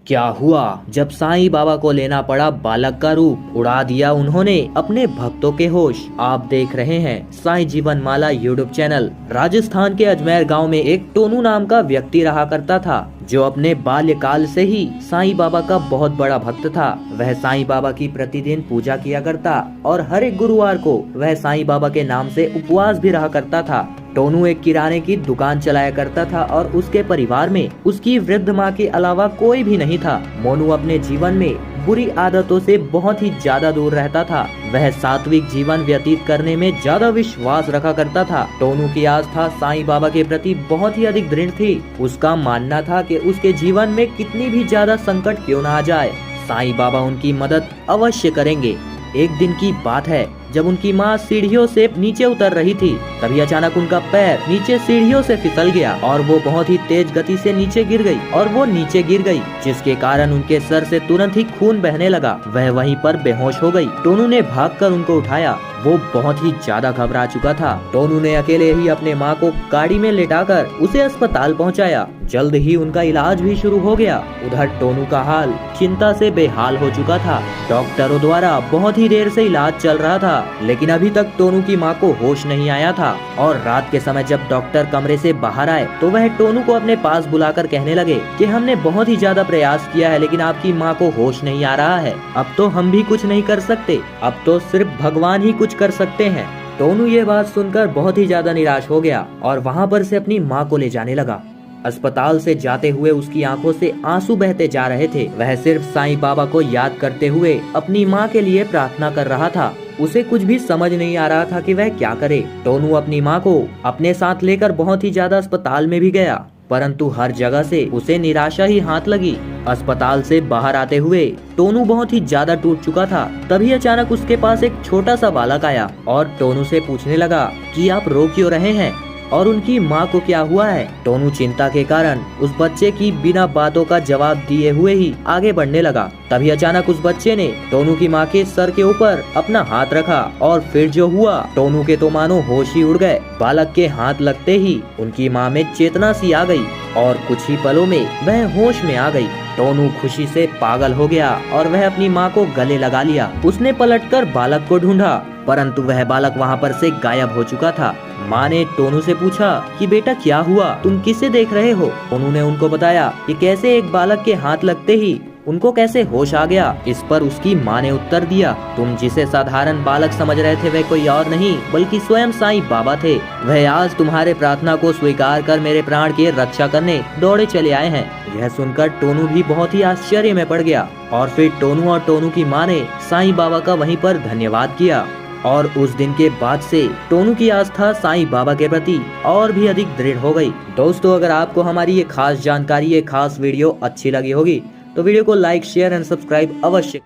क्या हुआ जब साईं बाबा को लेना पड़ा बालक का रूप, उड़ा दिया उन्होंने अपने भक्तों के होश। आप देख रहे हैं साईं जीवन माला यूट्यूब चैनल। राजस्थान के अजमेर गांव में एक टोनू नाम का व्यक्ति रहा करता था, जो अपने बाल्यकाल से ही साईं बाबा का बहुत बड़ा भक्त था। वह साईं बाबा की प्रतिदिन पूजा किया करता और हर एक गुरुवार को वह साईं बाबा के नाम से उपवास भी रहा करता था। टोनू एक किराने की दुकान चलाया करता था और उसके परिवार में उसकी वृद्ध माँ के अलावा कोई भी नहीं था। मोनू अपने जीवन में बुरी आदतों से बहुत ही ज्यादा दूर रहता था। वह सात्विक जीवन व्यतीत करने में ज्यादा विश्वास रखा करता था। टोनू की आस्था साईं बाबा के प्रति बहुत ही अधिक दृढ़ थी। उसका मानना था कि उसके जीवन में कितनी भी ज्यादा संकट क्यों न आ जाए, साईं बाबा उनकी मदद अवश्य करेंगे। एक दिन की बात है, जब उनकी माँ सीढ़ियों से नीचे उतर रही थी, तभी अचानक उनका पैर नीचे सीढ़ियों से फिसल गया और वो बहुत ही तेज गति से नीचे गिर गई, जिसके कारण उनके सर से तुरंत ही खून बहने लगा। वह वहीं पर बेहोश हो गई। टोनू ने भागकर उनको उठाया। वो बहुत ही ज्यादा घबरा चुका था। टोनू ने अकेले ही अपने माँ को गाड़ी में लेटाकर उसे अस्पताल पहुँचाया। जल्द ही उनका इलाज भी शुरू हो गया। उधर टोनू का हाल चिंता से बेहाल हो चुका था। डॉक्टरों द्वारा बहुत ही देर से इलाज चल रहा था, लेकिन अभी तक टोनू की माँ को होश नहीं आया था। और रात के समय जब डॉक्टर कमरे से बाहर आए तो वह टोनू को अपने पास बुलाकर कहने लगे कि हमने बहुत ही ज्यादा प्रयास किया है, लेकिन आपकी माँ को होश नहीं आ रहा है। अब तो हम भी कुछ नहीं कर सकते, अब तो सिर्फ भगवान ही कुछ कर सकते हैं। टोनू ये बात सुनकर बहुत ही ज्यादा निराश हो गया और वहाँ पर से अपनी माँ को ले जाने लगा। अस्पताल से जाते हुए उसकी आंखों से आंसू बहते जा रहे थे। वह सिर्फ साईं बाबा को याद करते हुए अपनी माँ के लिए प्रार्थना कर रहा था। उसे कुछ भी समझ नहीं आ रहा था कि वह क्या करे। टोनू अपनी माँ को अपने साथ लेकर बहुत ही ज्यादा अस्पताल में भी गया, परंतु हर जगह से उसे निराशा ही हाथ लगी। अस्पताल से बाहर आते हुए टोनू बहुत ही ज्यादा टूट चुका था। तभी अचानक उसके पास एक छोटा सा बालक आया और टोनू से पूछने लगा कि आप रो क्यों रहे हैं और उनकी माँ को क्या हुआ है। टोनू चिंता के कारण उस बच्चे की बिना बातों का जवाब दिए हुए ही आगे बढ़ने लगा। तभी अचानक उस बच्चे ने टोनू की माँ के सर के ऊपर अपना हाथ रखा और फिर जो हुआ, टोनू के तो मानो होश ही उड़ गए। बालक के हाथ लगते ही उनकी माँ में चेतना सी आ गई और कुछ ही पलों में वह होश में आ गई। टोनू खुशी से पागल हो गया और वह अपनी माँ को गले लगा लिया। उसने पलटकर बालक को ढूंढा, परंतु वह बालक वहाँ पर से गायब हो चुका था। माँ ने टोनू से पूछा कि बेटा क्या हुआ, तुम किसे देख रहे हो। टोनू ने उनको बताया कि कैसे एक बालक के हाथ लगते ही उनको कैसे होश आ गया। इस पर उसकी माँ ने उत्तर दिया, तुम जिसे साधारण बालक समझ रहे थे वह कोई और नहीं बल्कि स्वयं साईं बाबा थे। वह आज तुम्हारे प्रार्थना को स्वीकार कर मेरे प्राण की रक्षा करने दौड़े चले आए हैं। यह सुनकर टोनू भी बहुत ही आश्चर्य में पड़ गया और फिर टोनू और टोनू की माँ ने साईं बाबा का वहीं पर धन्यवाद किया। और उस दिन के बाद से टोनू की आस्था साईं बाबा के प्रति और भी अधिक दृढ़ हो गई। दोस्तों, अगर आपको हमारी ये खास जानकारी, ये खास वीडियो अच्छी लगी होगी तो वीडियो को लाइक, शेयर एंड सब्सक्राइब अवश्य